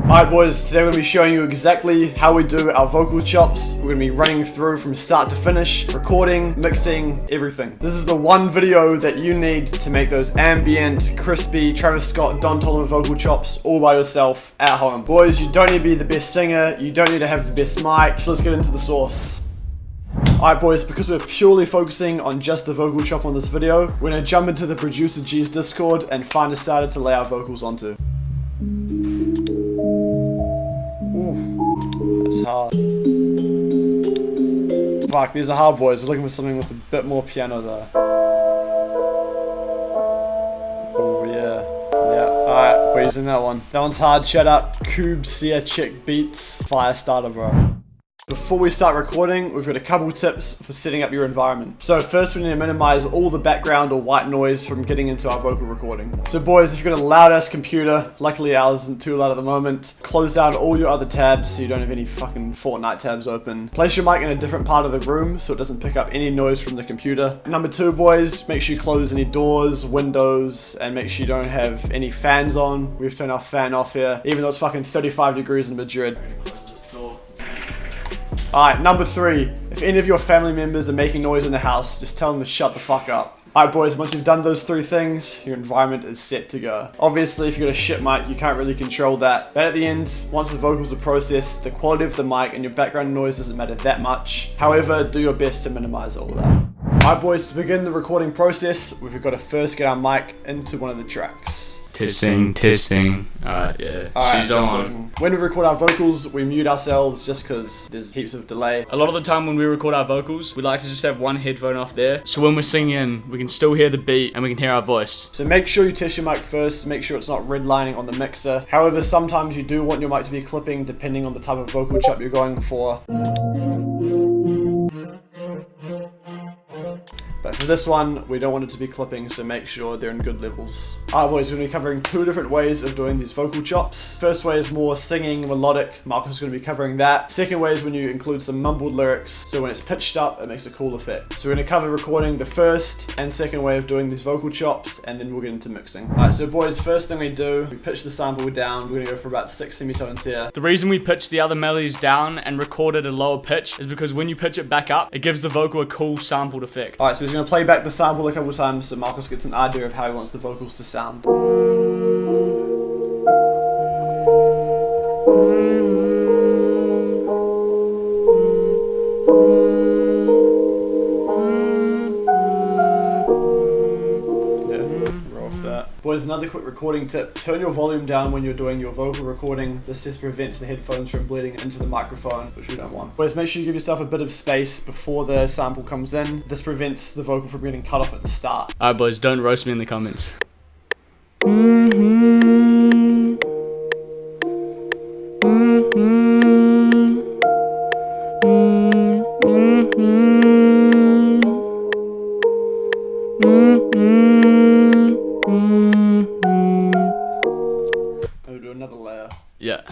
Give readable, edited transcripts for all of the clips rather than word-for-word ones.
Alright boys, today we're going to be showing you exactly how we do our vocal chops. We're going to be running through from start to finish, recording, mixing, everything. This is the one video that you need to make those ambient, crispy, Travis Scott, Don Tolliver vocal chops all by yourself at home. Boys, you don't need to be the best singer, you don't need to have the best mic. Let's get into the sauce. Alright boys, because we're purely focusing on just the vocal chop on this video, we're going to jump into the Producer G's Discord and find a starter to lay our vocals onto. That's hard. Fuck, these are hard boys. We're looking for something with a bit more piano though. Oh yeah. Yeah, alright, we're using that one. That one's hard. Shut up. Cube Sear Chick Beats. Fire starter, bro. Before we start recording, we've got a couple tips for setting up your environment. So first we need to minimize all the background or white noise from getting into our vocal recording. So boys, if you've got a loud ass computer, luckily ours isn't too loud at the moment, close down all your other tabs so you don't have any fucking Fortnite tabs open. Place your mic in a different part of the room so it doesn't pick up any noise from the computer. Number two boys, make sure you close any doors, windows, and make sure you don't have any fans on. We've turned our fan off here, even though it's fucking 35 degrees in Madrid. Alright, number three, if any of your family members are making noise in the house, just tell them to shut the fuck up. Alright boys, once you've done those three things, your environment is set to go. Obviously, if you've got a shit mic, you can't really control that. But at the end, once the vocals are processed, the quality of the mic and your background noise doesn't matter that much. However, do your best to minimize all that. Alright boys, to begin the recording process, we've got to first get our mic into one of the tracks. Testing. Alright, yeah. Alright, she's on. When we record our vocals, we mute ourselves just because there's heaps of delay. A lot of the time when we record our vocals, we like to just have one headphone off there. So when we're singing, we can still hear the beat and we can hear our voice. So make sure you test your mic first, make sure it's not redlining on the mixer. However, sometimes you do want your mic to be clipping depending on the type of vocal chop you're going for. But for this one, we don't want it to be clipping, so make sure they're in good levels. Alright boys, we're going to be covering two different ways of doing these vocal chops. First way is more singing, melodic. Marcus is going to be covering that. Second way is when you include some mumbled lyrics, so when it's pitched up, it makes a cool effect. So we're going to cover recording the first and second way of doing these vocal chops, and then we'll get into mixing. Alright, so boys, first thing we do, we pitch the sample down. We're going to go for about 6 semitones here. The reason we pitch the other melodies down and record at a lower pitch is because when you pitch it back up, it gives the vocal a cool sampled effect. Alright, so we're going to play back the sample a couple times so Marcus gets an idea of how he wants the vocals to sound. Boys, another quick recording tip, turn your volume down when you're doing your vocal recording. This just prevents the headphones from bleeding into the microphone, which we don't want. Boys, make sure you give yourself a bit of space before the sample comes in. This prevents the vocal from getting cut off at the start. Alright boys, don't roast me in the comments. We'll do another layer. Yeah.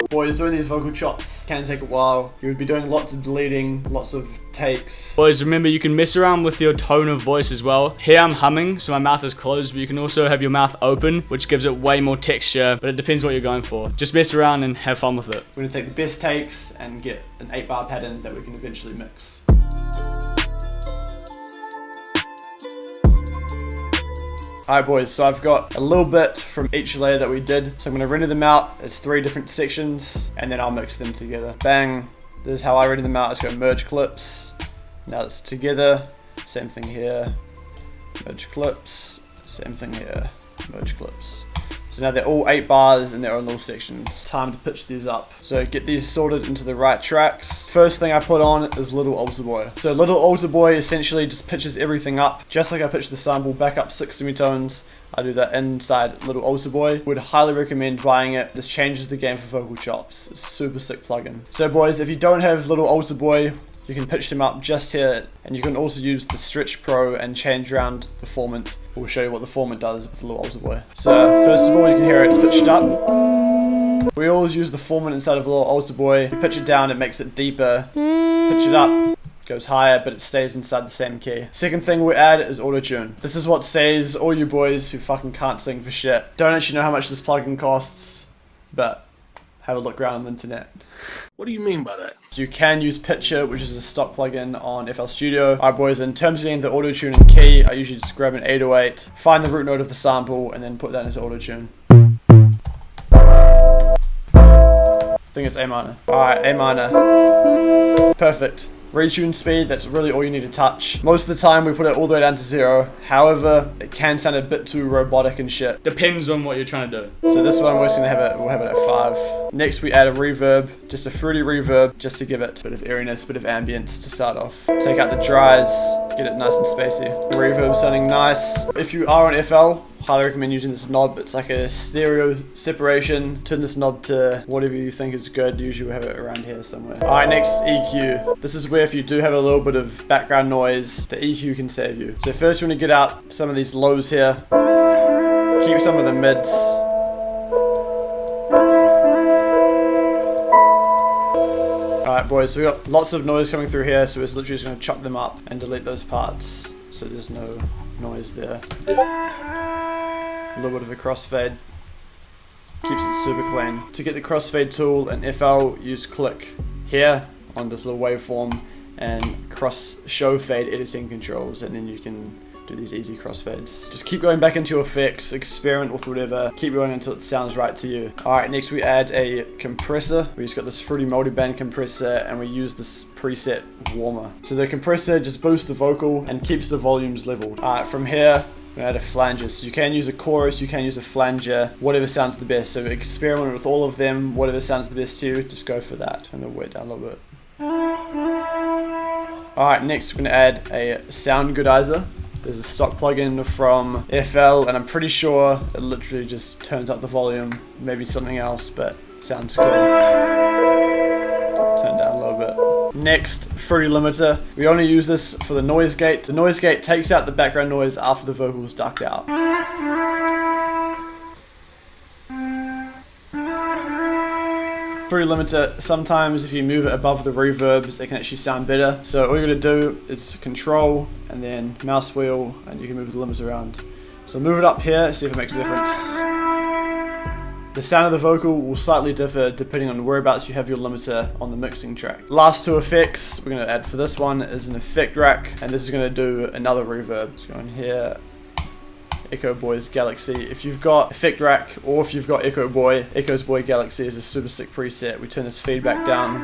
Boys, doing these vocal chops can take a while. You would be doing lots of deleting, lots of takes. Boys, remember you can mess around with your tone of voice as well. Here I'm humming, so my mouth is closed, but you can also have your mouth open, which gives it way more texture, but it depends what you're going for. Just mess around and have fun with it. We're going to take the best takes and get an 8-bar pattern that we can eventually mix. Alright boys, so I've got a little bit from each layer that we did. So I'm going to render them out as 3 different sections and then I'll mix them together. Bang. This is how I render them out. Let's go merge clips. Now it's together. Same thing here. Merge clips. Same thing here. Merge clips. So now they're all 8 bars in their own little sections. Time to pitch these up. So get these sorted into the right tracks. First thing I put on is Little Altar Boy. So Little Altar Boy essentially just pitches everything up. Just like I pitched the sample back up 6 semitones, I do that inside Little Altar Boy. Would highly recommend buying it. This changes the game for vocal chops. It's a super sick plugin. So boys, if you don't have Little Altar Boy, You can pitch them up just here, and you can also use the Stretch Pro and change around the formant. We'll show you what the formant does with the little altar boy. So first of all, you can hear it's pitched up. We always use the formant inside of a little altar boy. You pitch it down, it makes it deeper. Pitch it up, goes higher, but it stays inside the same key. Second thing we add is auto-tune. This is what says all you boys who fucking can't sing for shit. Don't actually know how much this plugin costs, but have a look around on the internet. What do you mean by that? So you can use Pitcher, which is a stock plugin on FL Studio. Alright boys, in terms of getting the auto-tuning key, I usually just grab an 808, find the root note of the sample, and then put that into auto-tune. I think it's A minor. Alright, A minor. Perfect. Retune speed, that's really all you need to touch. Most of the time we put it all the way down to 0. However, it can sound a bit too robotic and shit. Depends on what you're trying to do. So this one we're just gonna have it, we'll have it at 5. Next we add a reverb, just a fruity reverb, just to give it a bit of airiness, a bit of ambience to start off. Take out the dries, get it nice and spacey. Reverb sounding nice. If you are on FL, highly recommend using this knob. It's like a stereo separation. Turn this knob to whatever you think is good. Usually we have it around here somewhere. Alright, next EQ. This is where if you do have a little bit of background noise, the EQ can save you. So first you want to get out some of these lows here. Keep some of the mids. Alright boys, so we got lots of noise coming through here, so we're literally just going to chop them up and delete those parts so there's no noise there. A little bit of a crossfade. Keeps it super clean. To get the crossfade tool in FL, use click here on this little waveform and cross show fade editing controls, and then you can do these easy crossfades. Just keep going back into your effects, experiment with whatever, keep going until it sounds right to you. Alright, next we add a compressor. We just got this fruity multiband compressor and we use this preset warmer. So the compressor just boosts the vocal and keeps the volumes leveled. Alright, from here, we add a flanger. So you can use a chorus, you can use a flanger, whatever sounds the best. So experiment with all of them, whatever sounds the best to you, just go for that. Turn the weight down a little bit. Alright, next we're going to add a sound goodizer. There's a stock plugin from FL, and I'm pretty sure it literally just turns up the volume, maybe something else, but it sounds cool. Turn down a little bit. Next, fruity limiter. We only use this for the noise gate. The noise gate takes out the background noise after the vocals ducked out. Fruity limiter, sometimes if you move it above the reverbs, it can actually sound better. So all you're going to do is control and then mouse wheel, and you can move the limiter around. So move it up here, see if it makes a difference. The sound of the vocal will slightly differ depending on whereabouts you have your limiter on the mixing track. Last two effects we're going to add for this one is an effect rack, and this is going to do another reverb. So go in here. Echo Boy's Galaxy. If you've got Effect Rack or if you've got Echo Boy, Echo's Boy Galaxy is a super sick preset. We turn this feedback down.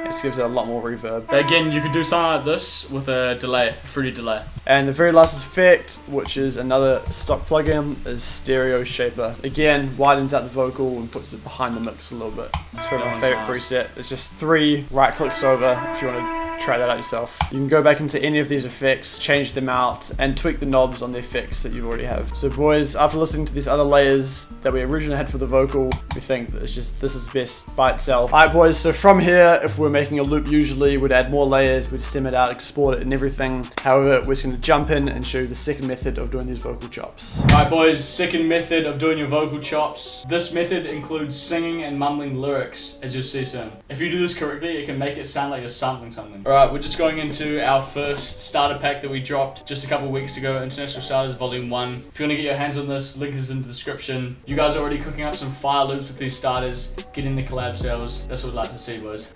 It just gives it a lot more reverb. Again, you could do something like this with a delay, a fruity delay. And the very last effect, which is another stock plugin, is Stereo Shaper. Again, widens out the vocal and puts it behind the mix a little bit. It's probably my favorite preset. It's just 3 right clicks over if you want to try that out yourself. You can go back into any of these effects, change them out, and tweak the knobs on the effects that you already have. So boys, after listening to these other layers that we originally had for the vocal, we think that this is best by itself. Alright boys, so from here, if we're making a loop usually, we'd add more layers, we'd stem it out, export it and everything. However, we're just going to jump in and show you the second method of doing these vocal chops. Alright boys, second method of doing your vocal chops. This method includes singing and mumbling lyrics, as you'll see soon. If you do this correctly, it can make it sound like you're sampling something. Alright, we're just going into our first starter pack that we dropped just a couple weeks ago, International Starters Volume 1. If you want to get your hands on this, link is in the description. You guys are already cooking up some fire loops with these starters, getting the collab sales. That's what we'd like to see, boys.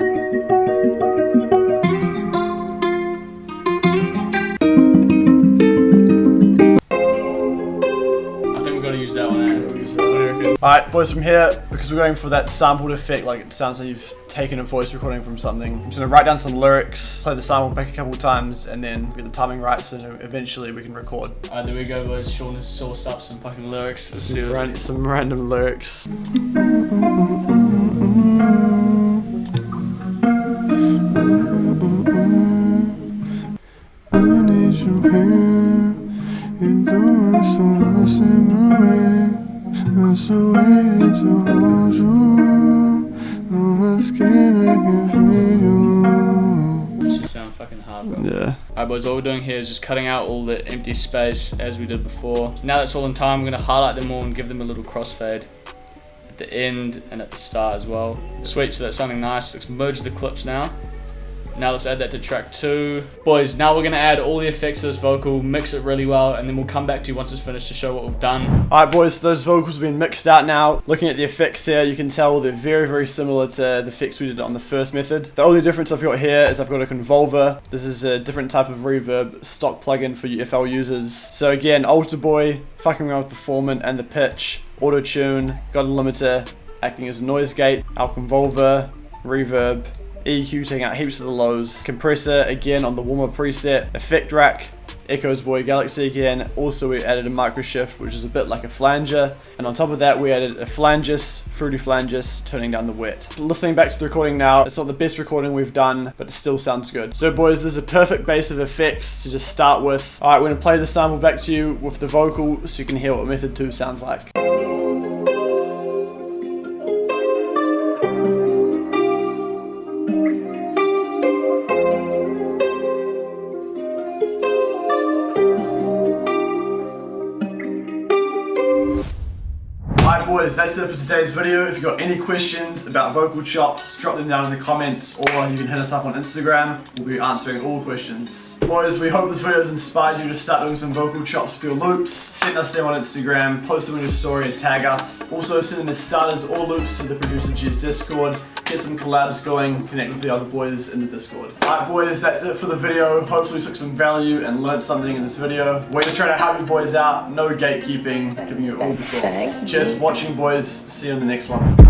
Alright boys, from here, because we're going for that sampled effect, like it sounds like you've taken a voice recording from something, I'm just going to write down some lyrics, play the sample back a couple times, and then get the timing right so eventually we can record. Alright, there we go boys, Sean has sourced up some fucking lyrics. Let's see some random lyrics. I need you here, you don't want so much in my way. I'm so waiting to hold you. I'm scared I can feel you. hard, bro. Yeah. Alright boys, what we're doing here is just cutting out all the empty space as we did before. Now that's all in time, we're going to highlight them all and give them a little crossfade at the end and at the start as well. Sweet, so that's something nice. Let's merge the clips now. Now let's add that to track 2. Boys, now we're going to add all the effects to this vocal, mix it really well, and then we'll come back to you once it's finished to show what we've done. Alright boys, so those vocals have been mixed out now. Looking at the effects here, you can tell they're very, very similar to the effects we did on the first method. The only difference I've got here is I've got a convolver. This is a different type of reverb stock plugin for FL users. So again, Alter Boy, fucking around with the formant and the pitch, auto tune, got a limiter, acting as a noise gate, our convolver, reverb, EQ taking out heaps of the lows, compressor again on the warmer preset, effect rack, Echoes Boy Galaxy again. Also we added a micro shift, which is a bit like a flanger, and on top of that we added a flangus, fruity flangus, turning down the wet. Listening back to the recording now, it's not the best recording we've done, but it still sounds good. So boys, this is a perfect base of effects to just start with. Alright, we're going to play the sample back to you with the vocal so you can hear what method 2 sounds like. Alright boys, that's it for today's video. If you've got any questions about vocal chops, drop them down in the comments, or you can hit us up on Instagram. We'll be answering all questions. Boys, we hope this video has inspired you to start doing some vocal chops with your loops. Send us them on Instagram, post them in your story and tag us. Also send them as starters or loops to the Producer G's Discord. Get some collabs going, connect with the other boys in the Discord. Alright boys, that's it for the video. Hopefully you took some value and learned something in this video. We're just trying to help you boys out, no gatekeeping, giving you all the source. Cheers for watching boys, see you in the next one.